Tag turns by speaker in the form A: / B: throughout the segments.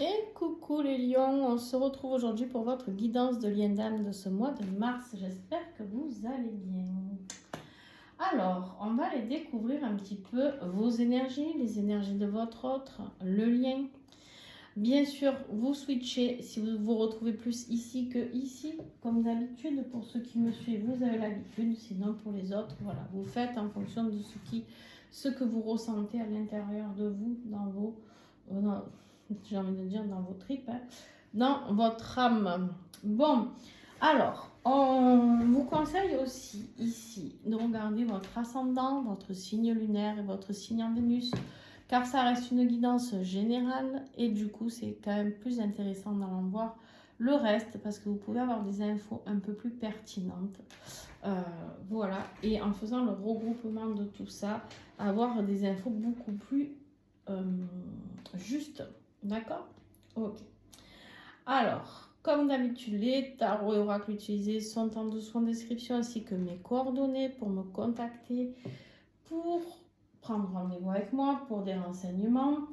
A: Et coucou les lions, on se retrouve aujourd'hui pour votre guidance de lien d'âme de ce mois de mars. J'espère que vous allez bien. Alors, on va aller découvrir un petit peu vos énergies, les énergies de votre autre, le lien. Bien sûr, vous switchez si vous vous retrouvez plus ici que ici, comme d'habitude. Pour ceux qui me suivent, vous avez l'habitude. Sinon, pour les autres, voilà, vous faites en fonction de ce que vous ressentez à l'intérieur de vous, dans vos... j'ai envie de dire dans vos tripes, hein, dans votre âme. Bon, alors, on vous conseille aussi ici de regarder votre ascendant, votre signe lunaire et votre signe en Vénus, car ça reste une guidance générale et du coup, c'est quand même plus intéressant d'en voir le reste parce que vous pouvez avoir des infos un peu plus pertinentes. Voilà, et en faisant le regroupement de tout ça, avoir des infos beaucoup plus justes. D'accord? Ok. Alors, comme d'habitude, les tarots et oracles utilisés sont en dessous en description, ainsi que mes coordonnées pour me contacter, pour prendre rendez-vous avec moi, pour des renseignements.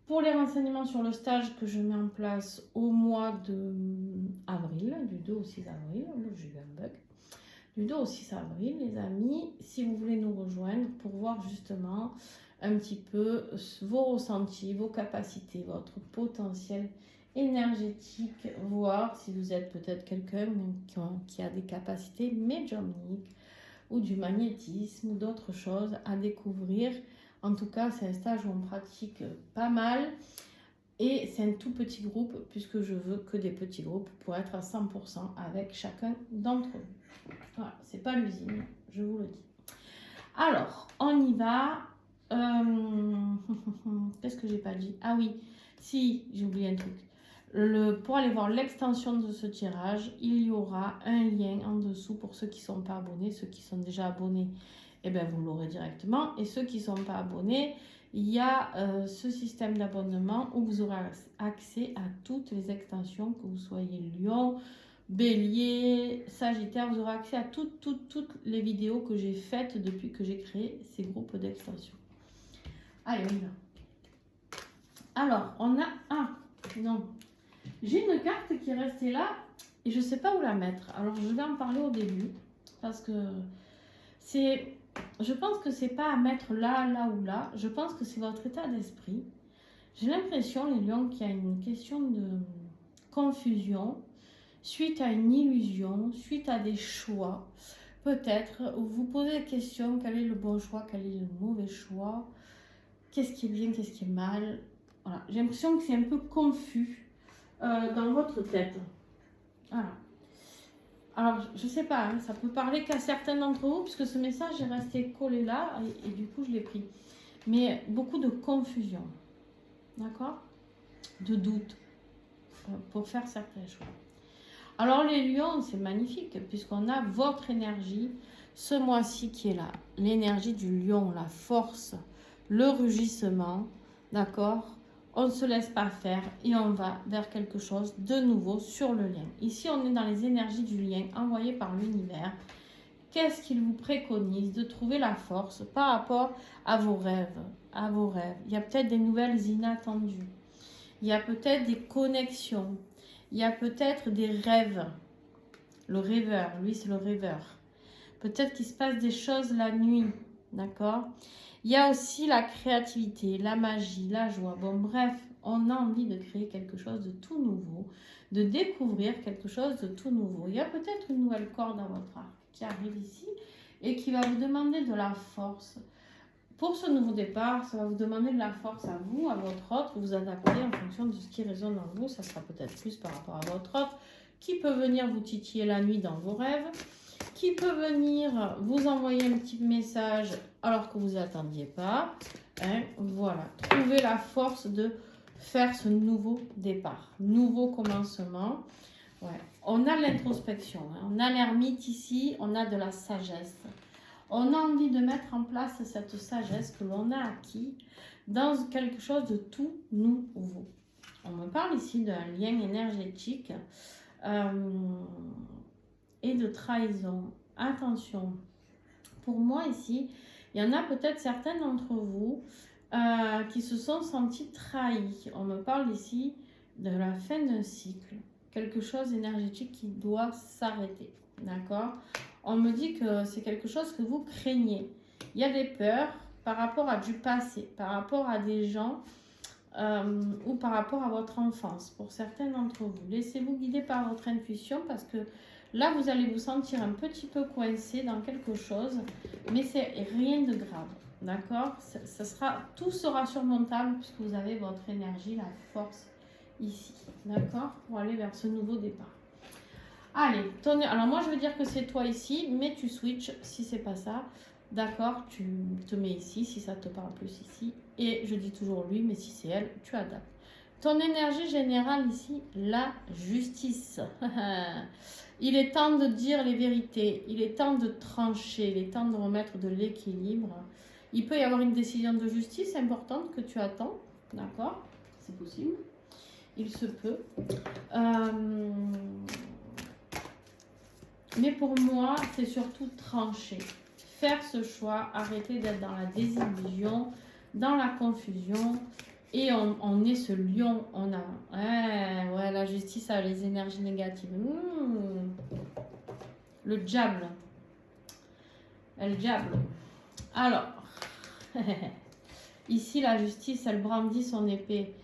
A: Pour les renseignements sur le stage que je mets en place au mois d'avril, du 2 au 6 avril, j'ai eu un bug, du 2 au 6 avril, les amis, si vous voulez nous rejoindre pour voir justement un petit peu vos ressentis, vos capacités, votre potentiel énergétique, voir si vous êtes peut-être quelqu'un qui a des capacités médiumniques ou du magnétisme ou d'autres choses à découvrir. En tout cas, c'est un stage où on pratique pas mal et c'est un tout petit groupe puisque je veux que des petits groupes pour être à 100% avec chacun d'entre vous. Voilà, c'est pas l'usine, je vous le dis. Alors, on y va. Qu'est-ce que j'ai pas dit? Ah oui, si, j'ai oublié un truc. Pour aller voir l'extension de ce tirage, il y aura un lien en dessous pour ceux qui ne sont pas abonnés. Ceux qui sont déjà abonnés, eh bien, vous l'aurez directement. Et ceux qui ne sont pas abonnés, il y a ce système d'abonnement où vous aurez accès à toutes les extensions, que vous soyez Lion, Bélier, Sagittaire, vous aurez accès à toutes les vidéos que j'ai faites depuis que j'ai créé ces groupes d'extension. Allez, on y va. Alors, on a... Ah, non. J'ai une carte qui est restée là et je ne sais pas où la mettre. Alors, je vais en parler au début parce que c'est... Je pense que c'est pas à mettre là, là ou là. Je pense que c'est votre état d'esprit. J'ai l'impression, les lions, qu'il y a une question de confusion suite à une illusion, suite à des choix. Peut-être, vous vous posez la question, quel est le bon choix, quel est le mauvais choix, qu'est-ce qui est bien, qu'est-ce qui est mal. Voilà. J'ai l'impression que c'est un peu confus dans votre tête. Voilà. Alors, je ne sais pas, hein, ça peut parler qu'à certains d'entre vous, puisque ce message est resté collé là, et du coup, je l'ai pris. Mais beaucoup de confusion, d'accord? De doute pour faire certains choix. Alors, les lions, c'est magnifique, puisqu'on a votre énergie ce mois-ci qui est là. L'énergie du lion, la force, le rugissement, d'accord? On ne se laisse pas faire et on va vers quelque chose de nouveau sur le lien. Ici, on est dans les énergies du lien envoyées par l'univers. Qu'est-ce qu'il vous préconise? De trouver la force par rapport à vos rêves, à vos rêves. Il y a peut-être des nouvelles inattendues. Il y a peut-être des connexions. Il y a peut-être des rêves. Le rêveur, lui, c'est le rêveur. Peut-être qu'il se passe des choses la nuit, d'accord? Il y a aussi la créativité, la magie, la joie. Bon, bref, on a envie de créer quelque chose de tout nouveau, de découvrir quelque chose de tout nouveau. Il y a peut-être une nouvelle corde à votre arc qui arrive ici et qui va vous demander de la force. Pour ce nouveau départ, ça va vous demander de la force à vous, à votre autre, vous adapter en fonction de ce qui résonne en vous. Ça sera peut-être plus par rapport à votre autre, qui peut venir vous titiller la nuit dans vos rêves, qui peut venir vous envoyer un petit message alors que vous n'y attendiez pas. Hein, voilà, trouvez la force de faire ce nouveau départ, nouveau commencement. Ouais. On a l'introspection, hein, on a l'ermite ici, on a de la sagesse. On a envie de mettre en place cette sagesse que l'on a acquis dans quelque chose de tout nouveau. On me parle ici d'un lien énergétique et de trahison. Attention, pour moi ici, il y en a peut-être certains d'entre vous qui se sont sentis trahis. On me parle ici de la fin d'un cycle, quelque chose énergétique qui doit s'arrêter, d'accord? On me dit que c'est quelque chose que vous craignez. Il y a des peurs par rapport à du passé, par rapport à des gens ou par rapport à votre enfance, pour certains d'entre vous. Laissez-vous guider par votre intuition parce que là, vous allez vous sentir un petit peu coincé dans quelque chose, mais c'est rien de grave, d'accord? Tout sera surmontable puisque vous avez votre énergie, la force ici, d'accord? Pour aller vers ce nouveau départ. Allez, alors moi je veux dire que c'est toi ici, mais tu switches si c'est pas ça. D'accord, tu te mets ici si ça te parle plus ici. Et je dis toujours lui, mais si c'est elle, tu adaptes. Ton énergie générale ici, la justice. Il est temps de dire les vérités, il est temps de trancher, il est temps de remettre de l'équilibre. Il peut y avoir une décision de justice importante que tu attends, d'accord? C'est possible, il se peut. Mais pour moi, c'est surtout trancher. Faire ce choix, arrêter d'être dans la désillusion, dans la confusion. Et on est ce lion, on a... Ouais, la justice a les énergies négatives. Le diable. Le diable. Alors, ici, la justice, elle brandit son épée.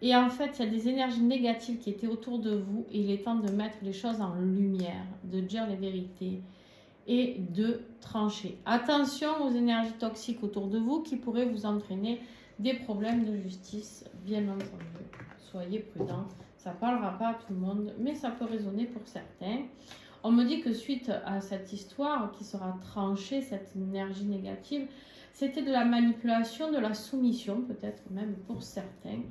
A: Et en fait, il y a des énergies négatives qui étaient autour de vous. Et il est temps de mettre les choses en lumière, de dire les vérités et de trancher. Attention aux énergies toxiques autour de vous qui pourraient vous entraîner des problèmes de justice, bien entendu. Soyez prudents. Ça ne parlera pas à tout le monde, mais ça peut résonner pour certains. On me dit que suite à cette histoire qui sera tranchée, cette énergie négative, c'était de la manipulation, de la soumission, peut-être même pour certains,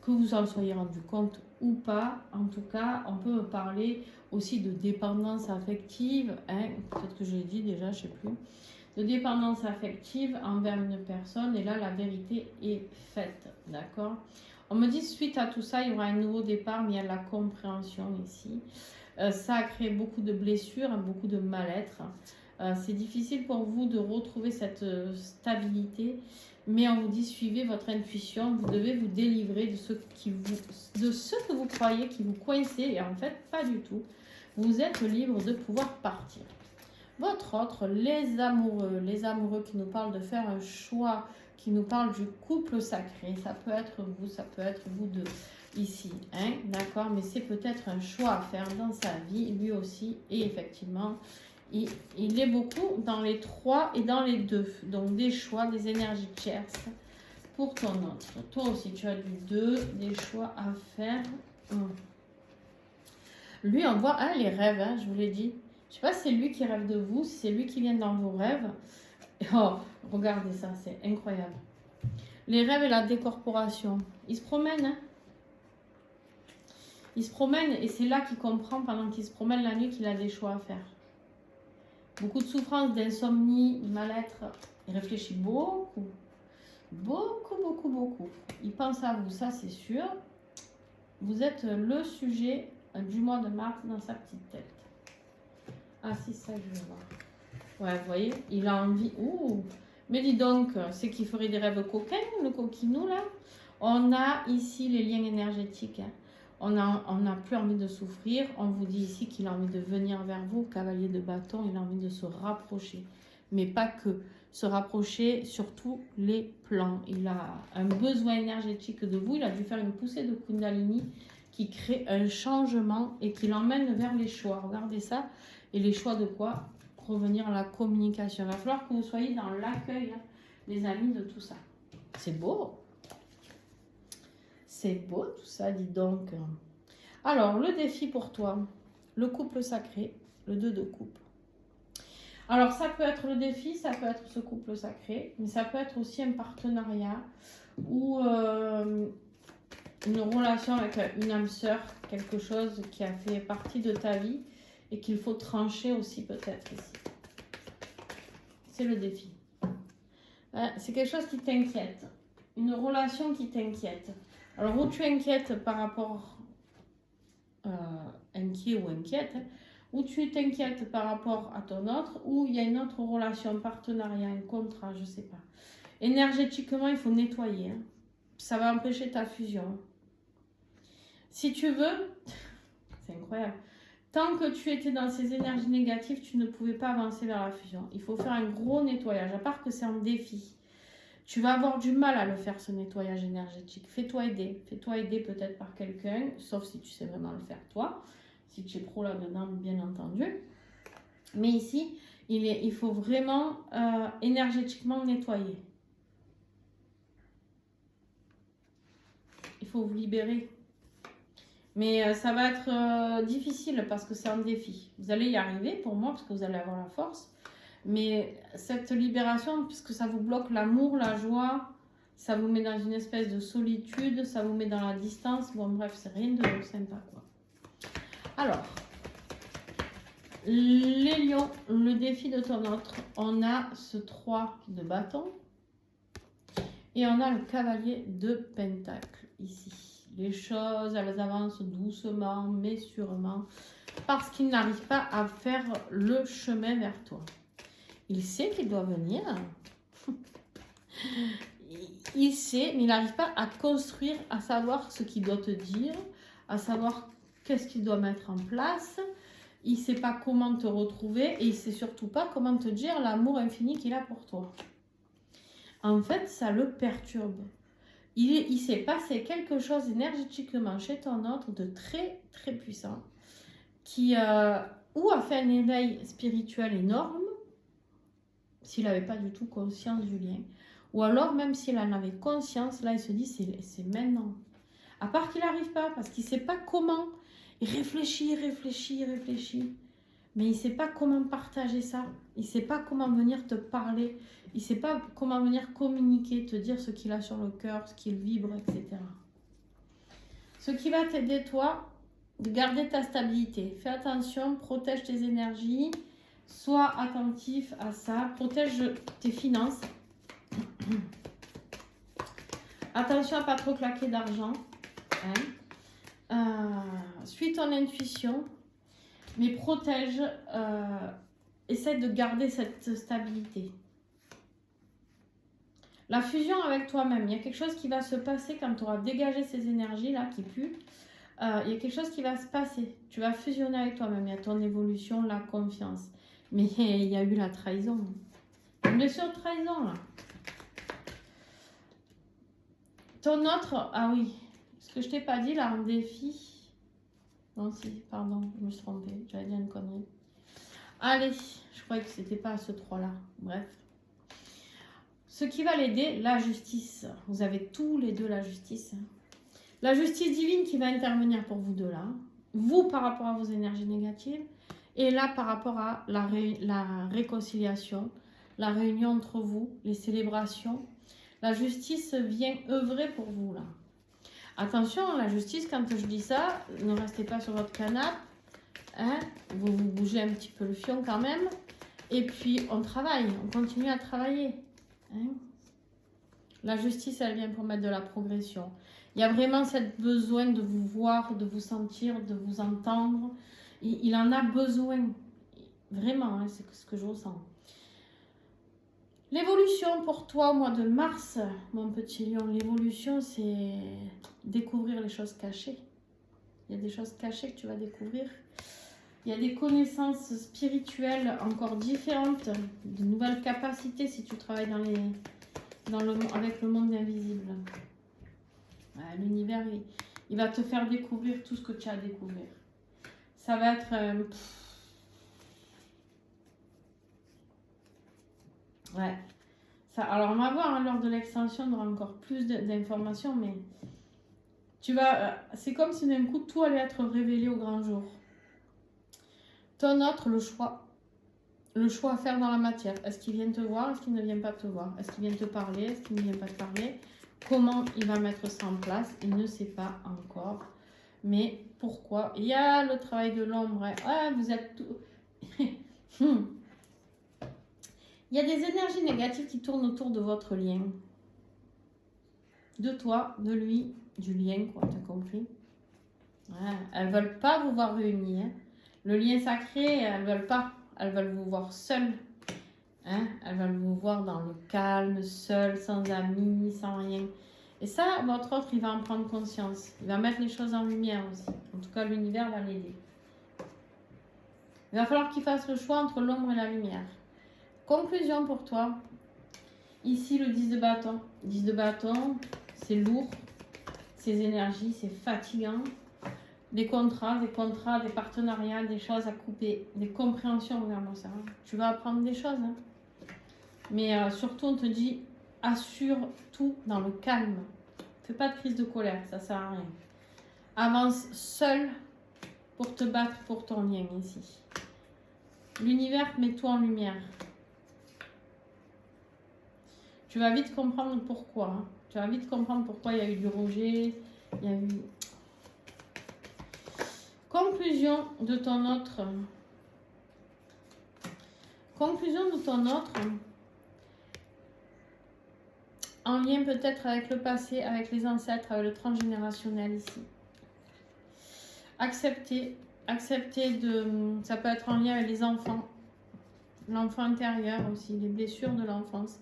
A: que vous en soyez rendu compte ou pas. En tout cas, on peut parler aussi de dépendance affective, hein, peut-être que je l'ai dit déjà, je ne sais plus, de dépendance affective envers une personne, et là la vérité est faite, d'accord? On me dit suite à tout ça, il y aura un nouveau départ, mais il y a la compréhension ici. Ça a créé beaucoup de blessures, beaucoup de mal-être. C'est difficile pour vous de retrouver cette stabilité, mais on vous dit suivez votre intuition, vous devez vous délivrer de ce que vous croyez qui vous coincez, et en fait pas du tout. Vous êtes libre de pouvoir partir. Votre autre, les amoureux qui nous parlent de faire un choix, qui nous parlent du couple sacré, ça peut être vous deux ici, hein, d'accord, mais c'est peut-être un choix à faire dans sa vie, lui aussi, et effectivement, il est beaucoup dans les 3 et dans les 2, donc des choix, des énergies tierces pour ton autre. Toi aussi, tu as du 2, des choix à faire. Lui, on voit les rêves, hein, je vous l'ai dit. Je ne sais pas si c'est lui qui rêve de vous, si c'est lui qui vient dans vos rêves. Oh, regardez ça, c'est incroyable. Les rêves et la décorporation. Il se promène, hein. Il se promène et c'est là qu'il comprend pendant qu'il se promène la nuit qu'il a des choix à faire. Beaucoup de souffrance, d'insomnie, de mal-être. Il réfléchit beaucoup. Beaucoup. Il pense à vous, ça c'est sûr. Vous êtes le sujet du mois de mars dans sa petite tête. Ah si, ça je vais voir. Ouais, vous voyez, il a envie. Ouh. Mais dis donc, c'est qu'il ferait des rêves coquins, le coquinou là. On a ici les liens énergétiques. Hein. On n'a plus envie de souffrir. On vous dit ici qu'il a envie de venir vers vous, cavalier de bâton. Il a envie de se rapprocher. Mais pas que. Se rapprocher sur tous les plans. Il a un besoin énergétique de vous. Il a dû faire une poussée de Kundalini qui crée un changement et qui l'emmène vers les choix. Regardez ça. Et les choix de quoi? Revenir à la communication. Il va falloir que vous soyez dans l'accueil, hein, les amis, de tout ça. C'est beau. C'est beau tout ça, dis donc. Alors, le défi pour toi, le couple sacré, le 2 de coupe. Alors, ça peut être le défi, ça peut être ce couple sacré, mais ça peut être aussi un partenariat ou une relation avec une âme sœur, quelque chose qui a fait partie de ta vie et qu'il faut trancher aussi peut-être ici. C'est le défi. C'est quelque chose qui t'inquiète, une relation qui t'inquiète. Alors, où tu inquiètes par rapport, inquiet ou inquiète, hein, où tu t'inquiètes par rapport à ton autre, ou il y a une autre relation, un partenariat, un contrat, je ne sais pas. Énergétiquement, il faut nettoyer. Hein. Ça va empêcher ta fusion. Si tu veux, c'est incroyable. Tant que tu étais dans ces énergies négatives, tu ne pouvais pas avancer vers la fusion. Il faut faire un gros nettoyage, à part que c'est un défi. Tu vas avoir du mal à le faire, ce nettoyage énergétique. Fais-toi aider. Fais-toi aider peut-être par quelqu'un, sauf si tu sais vraiment le faire toi. Si tu es pro là-dedans, bien entendu. Mais ici, il faut vraiment énergétiquement nettoyer. Il faut vous libérer. Mais ça va être difficile parce que c'est un défi. Vous allez y arriver pour moi parce que vous allez avoir la force. Mais cette libération, puisque ça vous bloque l'amour, la joie, ça vous met dans une espèce de solitude, ça vous met dans la distance. Bon bref, c'est rien de sympa quoi. Alors, les lions, le défi de ton autre, on a ce 3 de bâton et on a le cavalier de pentacle ici. Les choses, elles avancent doucement mais sûrement parce qu'il n'arrive pas à faire le chemin vers toi. Il sait qu'il doit venir. Il sait, mais il n'arrive pas à construire, à savoir ce qu'il doit te dire, à savoir qu'est-ce qu'il doit mettre en place. Il ne sait pas comment te retrouver et il ne sait surtout pas comment te dire l'amour infini qu'il a pour toi. En fait, ça le perturbe. Il s'est passé quelque chose énergétiquement chez ton autre de très, très puissant qui ou a fait un éveil spirituel énorme, s'il n'avait pas du tout conscience du lien. Ou alors, même s'il en avait conscience, là, il se dit, c'est maintenant. À part qu'il n'arrive pas, parce qu'il ne sait pas comment. Il réfléchit. Mais il ne sait pas comment partager ça. Il ne sait pas comment venir te parler. Il ne sait pas comment venir communiquer, te dire ce qu'il a sur le cœur, ce qu'il vibre, etc. Ce qui va t'aider, toi, de garder ta stabilité. Fais attention, protège tes énergies. Sois attentif à ça. Protège tes finances. Attention à ne pas trop claquer d'argent. Suis ton intuition. Mais protège. Essaie de garder cette stabilité. La fusion avec toi-même. Il y a quelque chose qui va se passer quand tu auras dégagé ces énergies-là qui puent. Il y a quelque chose qui va se passer. Tu vas fusionner avec toi-même. Il y a ton évolution, la confiance. Mais il y a eu la trahison. Une blessure de trahison, là. Ton autre... Ah oui. Ce que je t'ai pas dit, là, un défi... Non, si, pardon, je me suis trompée. J'avais dit une connerie. Allez, je croyais que c'était pas ce 3-là. Bref. Ce qui va l'aider, la justice. Vous avez tous les deux la justice. La justice divine qui va intervenir pour vous deux, là. Vous, par rapport à vos énergies négatives. Et là, par rapport à la réconciliation, la réunion entre vous, les célébrations, la justice vient œuvrer pour vous, là. Attention, la justice, quand je dis ça, ne restez pas sur votre canapé, hein, vous bougez un petit peu le fion quand même, et puis on travaille, on continue à travailler. Hein. La justice, elle vient pour mettre de la progression. Il y a vraiment ce besoin de vous voir, de vous sentir, de vous entendre. Il en a besoin, vraiment, hein, c'est ce que je ressens. L'évolution pour toi au mois de mars, mon petit lion, l'évolution c'est découvrir les choses cachées. Il y a des choses cachées que tu vas découvrir. Il y a des connaissances spirituelles encore différentes, de nouvelles capacités si tu travailles avec le monde invisible. L'univers, il va te faire découvrir tout ce que tu as à découvrir. Ça va être... Ouais. Ça, alors, on va voir, hein, lors de l'extension, on aura encore plus d'informations, mais tu vas... c'est comme si d'un coup, tout allait être révélé au grand jour. Ton autre, le choix à faire dans la matière. Est-ce qu'il vient te voir? Est-ce qu'il ne vient pas te voir? Est-ce qu'il vient te parler? Est-ce qu'il ne vient pas te parler? Comment il va mettre ça en place? Il ne sait pas encore. Mais pourquoi? Il y a le travail de l'ombre. Ah, vous êtes tout... Il y a des énergies négatives qui tournent autour de votre lien. De toi, de lui, du lien, quoi, t'as compris? Ouais, elles ne veulent pas vous voir réunis. Hein. Le lien sacré, elles ne veulent pas. Elles veulent vous voir seuls. Hein. Elles veulent vous voir dans le calme, seul, sans amis, sans rien. Et ça, votre autre, il va en prendre conscience. Il va mettre les choses en lumière aussi. En tout cas, l'univers va l'aider. Il va falloir qu'il fasse le choix entre l'ombre et la lumière. Conclusion pour toi. Ici, le 10 de bâton. 10 de bâton, c'est lourd. Ces énergies, c'est fatigant. Des contrats, des partenariats, des choses à couper, des compréhensions, regarde-moi ça. Tu vas apprendre des choses. Hein. Mais surtout, on te dit, assure tout dans le calme. Fais pas de crise de colère, ça sert à rien. Avance seul pour te battre pour ton lien ici. L'univers met tout en lumière. Tu vas vite comprendre pourquoi. Hein. Tu vas vite comprendre pourquoi il y a eu du rejet, il y a eu... Conclusion de ton autre. Conclusion de ton autre. En lien peut-être avec le passé, avec les ancêtres, avec le transgénérationnel ici. Accepter de... Ça peut être en lien avec les enfants. L'enfant intérieur aussi, les blessures de l'enfance.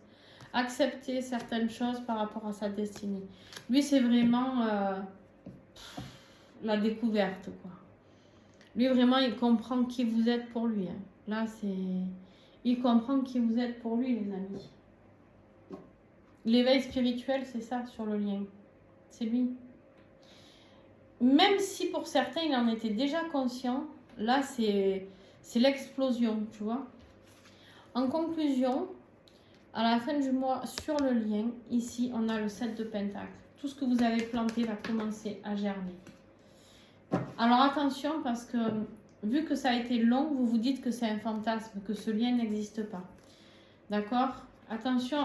A: Accepter certaines choses par rapport à sa destinée. Lui, c'est vraiment la découverte, quoi. Lui, vraiment, il comprend qui vous êtes pour lui. Hein. Là, c'est... Il comprend qui vous êtes pour lui, les amis. L'éveil spirituel, c'est ça, sur le lien. C'est lui. Même si pour certains, il en était déjà conscient, là, c'est l'explosion, tu vois. En conclusion, à la fin du mois, sur le lien, ici, on a le 7 de Pentacle. Tout ce que vous avez planté va commencer à germer. Alors attention, parce que vu que ça a été long, vous vous dites que c'est un fantasme, que ce lien n'existe pas. D'accord ? Attention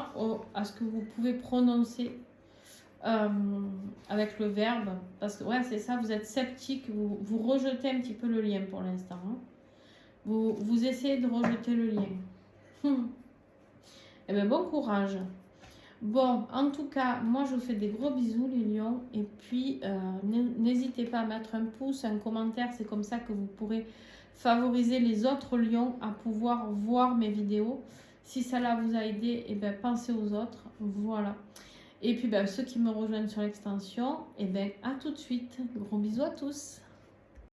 A: à ce que vous pouvez prononcer avec le verbe. Parce que, ouais, c'est ça, vous êtes sceptique, vous rejetez un petit peu le lien pour l'instant. Hein. Vous essayez de rejeter le lien. Eh bien, bon courage. Bon, en tout cas, moi, je vous fais des gros bisous, les lions. Et puis, n'hésitez pas à mettre un pouce, un commentaire. C'est comme ça que vous pourrez favoriser les autres lions à pouvoir voir mes vidéos. Si cela vous a aidé, eh bien, pensez aux autres. Voilà. Et puis, ceux qui me rejoignent sur l'extension, eh bien, à tout de suite. Gros bisous à tous.